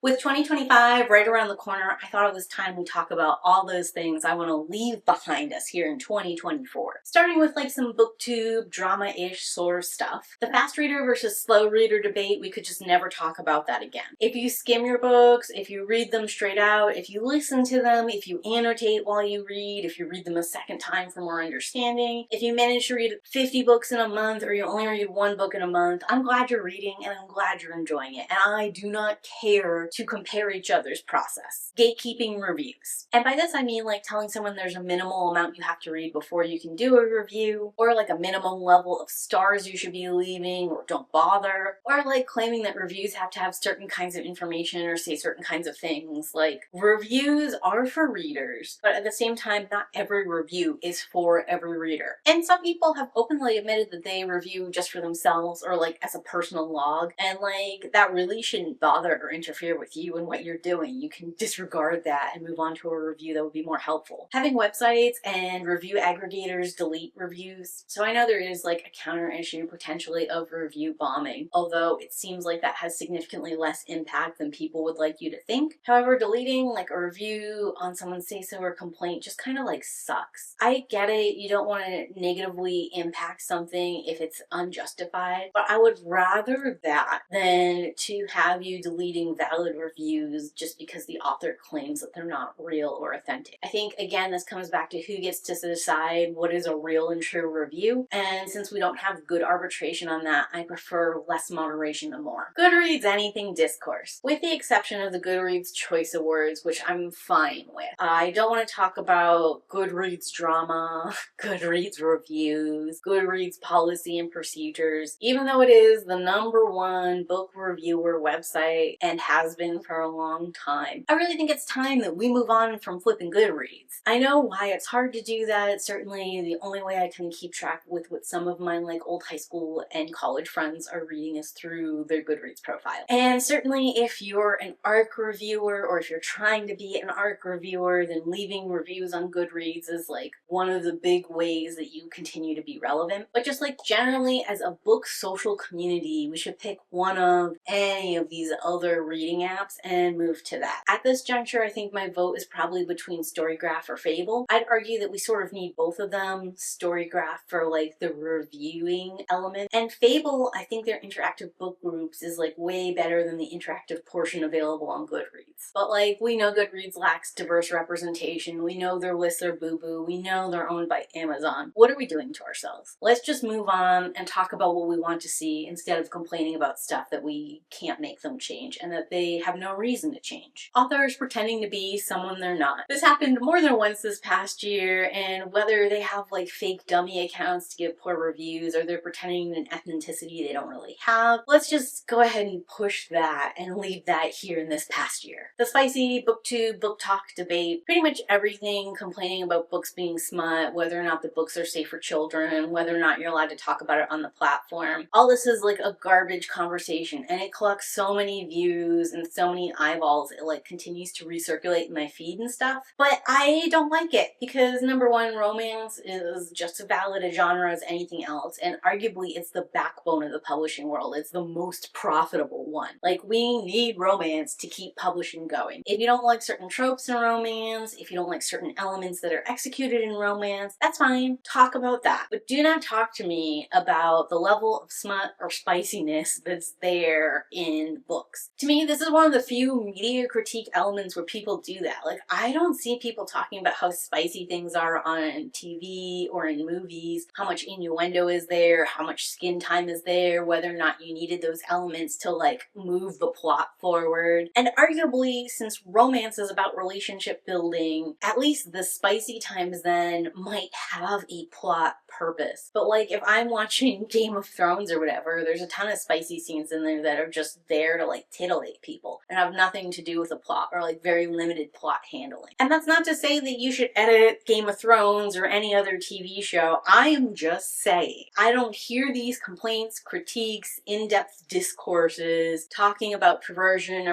With 2025 right around the corner, I thought it was time we talk about all those things I want to leave behind us here in 2024. Starting with like some booktube, drama-ish sort of stuff. The fast reader versus slow reader debate, we could just never talk about that again. If you skim your books, if you read them straight out, if you listen to them, if you annotate while you read, if you read them a second time for more understanding, if you manage to read 50 books in a month or you only read one book in a month, I'm glad you're reading and I'm glad you're enjoying it. And I do not care to compare each other's process. Gatekeeping reviews. And by this I mean like telling someone there's a minimal amount you have to read before you can do a review, or like a minimum level of stars you should be leaving, or don't bother, or like claiming that reviews have to have certain kinds of information or say certain kinds of things. Like, reviews are for readers, but at the same time, not every review is for every reader. And some people have openly admitted that they review just for themselves or like as a personal log, and like that really shouldn't bother or interfere with you and what you're doing. You can disregard that and move on to a review that would be more helpful. Having websites and review aggregators delete reviews. So I know there is like a counter issue potentially of review bombing, although it seems like that has significantly less impact than people would like you to think. However, deleting like a review on someone's say-so or complaint just kind of like sucks. I get it, you don't want to negatively impact something if it's unjustified, but I would rather that than to have you deleting valid reviews just because the author claims that they're not real or authentic. I think, again, this comes back to who gets to decide what is a real and true review, and since we don't have good arbitration on that, I prefer less moderation than more. Goodreads anything discourse. With the exception of the Goodreads Choice Awards, which I'm fine with. I don't want to talk about Goodreads drama, Goodreads reviews, Goodreads policy and procedures, even though it is the #1 book reviewer website and has been for a long time. I really think it's time that we move on from flipping Goodreads. I know why it's hard to do that. It's certainly the only way I can keep track with what some of my like old high school and college friends are reading is through their Goodreads profile. And certainly if you're an ARC reviewer or if you're trying to be an ARC reviewer, then leaving reviews on Goodreads is like one of the big ways that you continue to be relevant. But just like generally as a book social community, we should pick one of any of these other reading apps and move to that. At this juncture, I think my vote is probably between Storygraph or Fable. I'd argue that we sort of need both of them. Storygraph for like the reviewing element, and Fable, I think their interactive book groups is like way better than the interactive portion available on Goodreads. But like, we know Goodreads lacks diverse representation. We know their lists are boo-boo. We know they're owned by Amazon. What are we doing to ourselves? Let's just move on and talk about what we want to see instead of complaining about stuff that we can't make them change and that they have no reason to change. Authors pretending to be someone they're not. This happened more than once this past year, and whether they have like fake dummy accounts to give poor reviews or they're pretending an ethnicity they don't really have, let's just go ahead and push that and leave that here in this past year. The spicy booktube, book talk debate, pretty much everything complaining about books being smut, whether or not the books are safe for children, whether or not you're allowed to talk about it on the platform. All this is like a garbage conversation, and it collects so many views and so many eyeballs. It like continues to recirculate in my feed and stuff, but I don't like it because #1, romance is just as valid a genre as anything else, and arguably it's the backbone of the publishing world. It's the most profitable one. Like, we need romance to keep publishing going. If you don't like certain tropes in romance, if you don't like certain elements that are executed in romance, that's fine. Talk about that. But do not talk to me about the level of smut or spiciness that's there in books. To me, this is one of the few media critique elements where people do that. Like, I don't see people talking about how spicy things are on TV or in movies, how much innuendo is there, how much skin time is there, whether or not you needed those elements to like move the plot forward. And arguably, since romance is about relationship building, at least the spicy times then might have a plot purpose. But like, if I'm watching Game of Thrones or whatever, there's a ton of spicy scenes in there that are just there to like titillate people and have nothing to do with the plot or like very limited plot handling. And that's not to say that you should edit Game of Thrones or any other TV show. I am just saying, I don't hear these complaints, critiques, in-depth discourses talking about perversion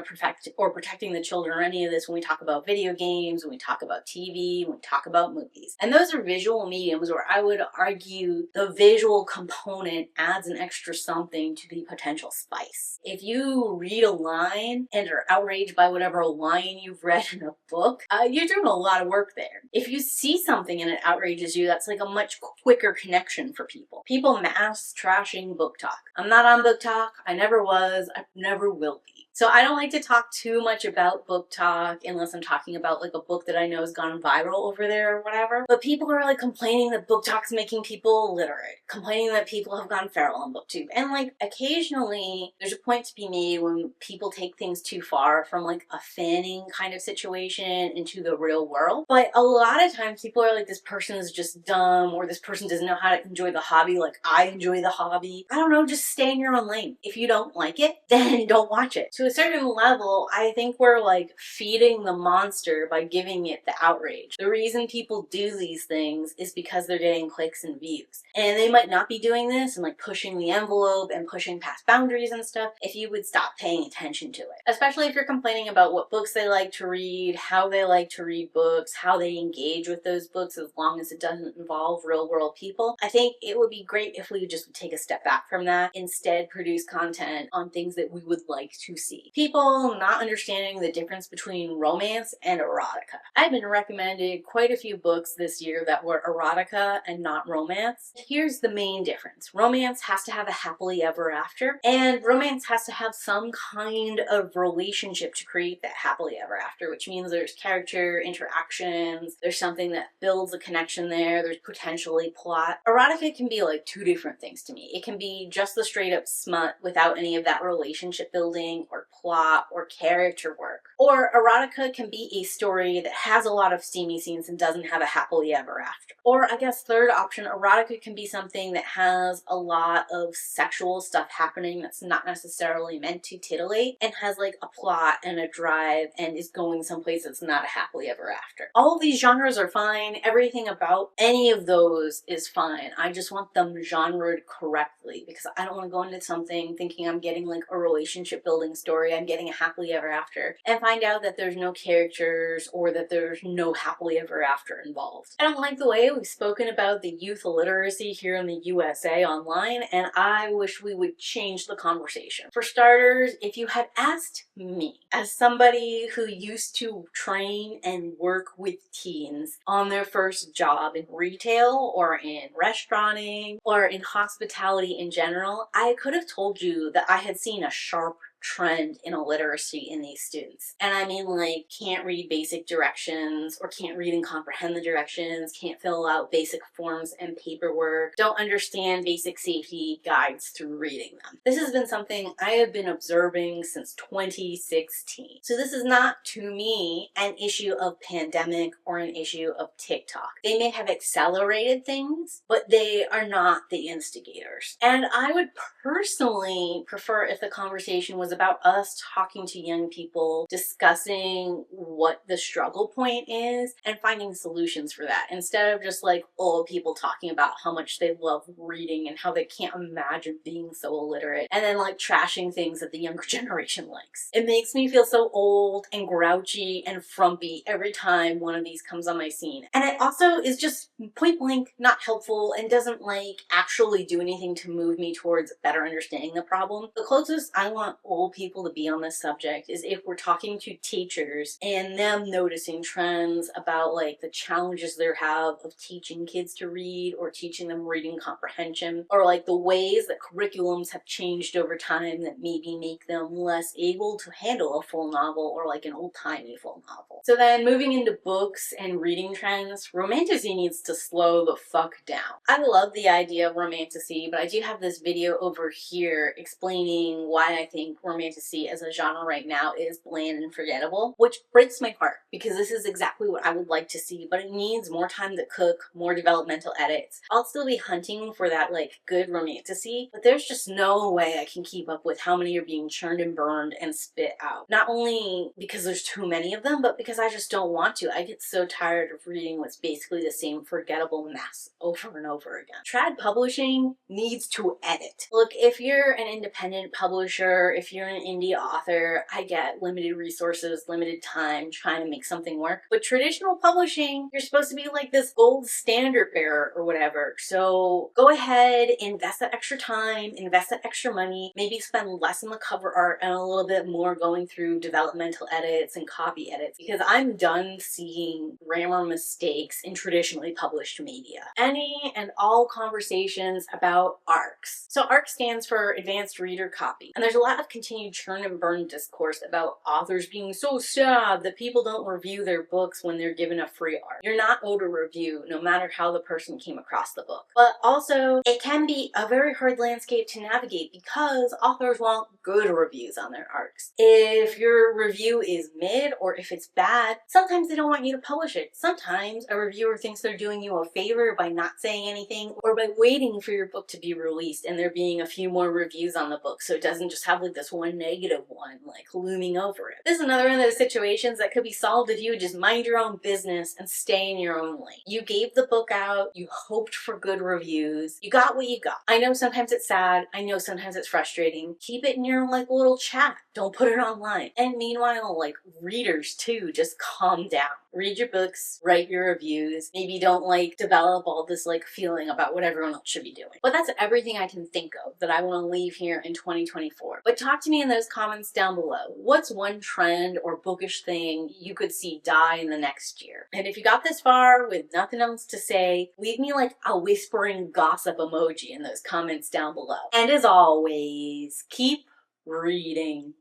or protecting the children or any of this when we talk about video games, when we talk about TV, when we talk about movies. And those are visual mediums where I would argue the visual component adds an extra something to the potential spice. If you read a line line and are outraged by whatever line you've read in a book, you're doing a lot of work there. If you see something and it outrages you, that's like a much quicker connection for people. People mass trashing book talk. I'm not on book talk. I never was. I never will be. So I don't like to talk too much about book talk unless I'm talking about like a book that I know has gone viral over there or whatever. But people are like complaining that book talk's making people illiterate, complaining that people have gone feral on BookTube. And like occasionally there's a point to be made when people take things too far from like a fanning kind of situation into the real world. But a lot of times people are like, this person is just dumb, or this person doesn't know how to enjoy the hobby like I enjoy the hobby. I don't know, just stay in your own lane. If you don't like it, then don't watch it. To a certain level, I think we're like feeding the monster by giving it the outrage. The reason people do these things is because they're getting clicks and views. And they might not be doing this and like pushing the envelope and pushing past boundaries and stuff if you would stop paying attention to it. Especially if you're complaining about what books they like to read, how they like to read books, how they engage with those books as long as it doesn't involve real world people. I think it would be great if we just would take a step back from that, instead produce content on things that we would like to see. People not understanding the difference between romance and erotica. I've been recommended quite a few books this year that were erotica and not romance. Here's the main difference. Romance has to have a happily ever after, and romance has to have some kind of relationship to create that happily ever after, which means there's character interactions, there's something that builds a connection there, there's potentially plot. Erotica can be like two different things to me. It can be just the straight up smut without any of that relationship building or plot or character work. Or erotica can be a story that has a lot of steamy scenes and doesn't have a happily ever after. Or I guess third option, erotica can be something that has a lot of sexual stuff happening that's not necessarily meant to titillate and has like a plot and a drive and is going someplace that's not a happily ever after. All of these genres are fine. Everything about any of those is fine. I just want them genred correctly because I don't want to go into something thinking I'm getting like a relationship building story, I'm getting a happily ever after, and find out that there's no characters or that there's no happily ever after involved. I don't like the way we've spoken about the youth illiteracy here in the USA online, and I wish we would change the conversation. For starters, if you had asked me, as somebody who used to train and work with teens on their first job in retail or in restauranting or in hospitality in general, I could have told you that I had seen a sharp trend in illiteracy in these students. And I mean like can't read basic directions or can't read and comprehend the directions, can't fill out basic forms and paperwork, don't understand basic safety guides through reading them. This has been something I have been observing since 2016. So this is not, to me, an issue of pandemic or an issue of TikTok. They may have accelerated things, but they are not the instigators. And I would personally prefer if the conversation was about us talking to young people, discussing what the struggle point is and finding solutions for that, instead of just like old people talking about how much they love reading and how they can't imagine being so illiterate and then like trashing things that the younger generation likes. It makes me feel so old and grouchy and frumpy every time one of these comes on my scene. And it also is just point blank not helpful and doesn't like actually do anything to move me towards better understanding the problem. The closest I want old people to be on this subject is if we're talking to teachers and them noticing trends about like the challenges they have of teaching kids to read or teaching them reading comprehension, or like the ways that curriculums have changed over time that maybe make them less able to handle a full novel or like an old-timey full novel. So then moving into books and reading trends, romantasy needs to slow the fuck down. I love the idea of romantasy, but I do have this video over here explaining why I think romantasy as a genre right now is bland and forgettable, which breaks my heart because this is exactly what I would like to see, but it needs more time to cook, more developmental edits. I'll still be hunting for that like good romantasy, but there's just no way I can keep up with how many are being churned and burned and spit out. Not only because there's too many of them, but because I just don't want to. I get so tired of reading what's basically the same forgettable mess over and over again. Trad publishing needs to edit. Look, if you're an independent publisher, if you're an indie author, I get limited resources, limited time, trying to make something work. But traditional publishing, you're supposed to be like this gold standard bearer or whatever. So go ahead, invest that extra time, invest that extra money, maybe spend less on the cover art and a little bit more going through developmental edits and copy edits, because I'm done seeing grammar mistakes in traditionally published media. Any and all conversations about ARCs. So ARC stands for Advanced Reader Copy, and there's a lot of continued churn and burn discourse about authors being so sad that people don't review their books when they're given a free ARC. You're not owed a review no matter how the person came across the book. But also, it can be a very hard landscape to navigate because authors want good reviews on their ARCs. If your review is mid or if it's bad, sometimes they don't want you to publish it. Sometimes a reviewer thinks they're doing you a favor by not saying anything or by waiting for your book to be released and there being a few more reviews on the book so it doesn't just have like this one negative one like looming over it. This is another one of those situations that could be solved if you would just mind your own business and stay in your own lane. You gave the book out, you hoped for good reviews, you got what you got. I know sometimes it's sad, I know sometimes it's frustrating. Keep it in your like little chat. Don't put it online. And meanwhile, like readers too, just calm down. Read your books, write your reviews. Maybe don't like develop all this like feeling about what everyone else should be doing. But that's everything I can think of that I want to leave here in 2024. But talk to me in those comments down below. What's one trend or bookish thing you could see die in the next year? And if you got this far with nothing else to say, leave me like a whispering gossip emoji in those comments down below. And as always, keep reading.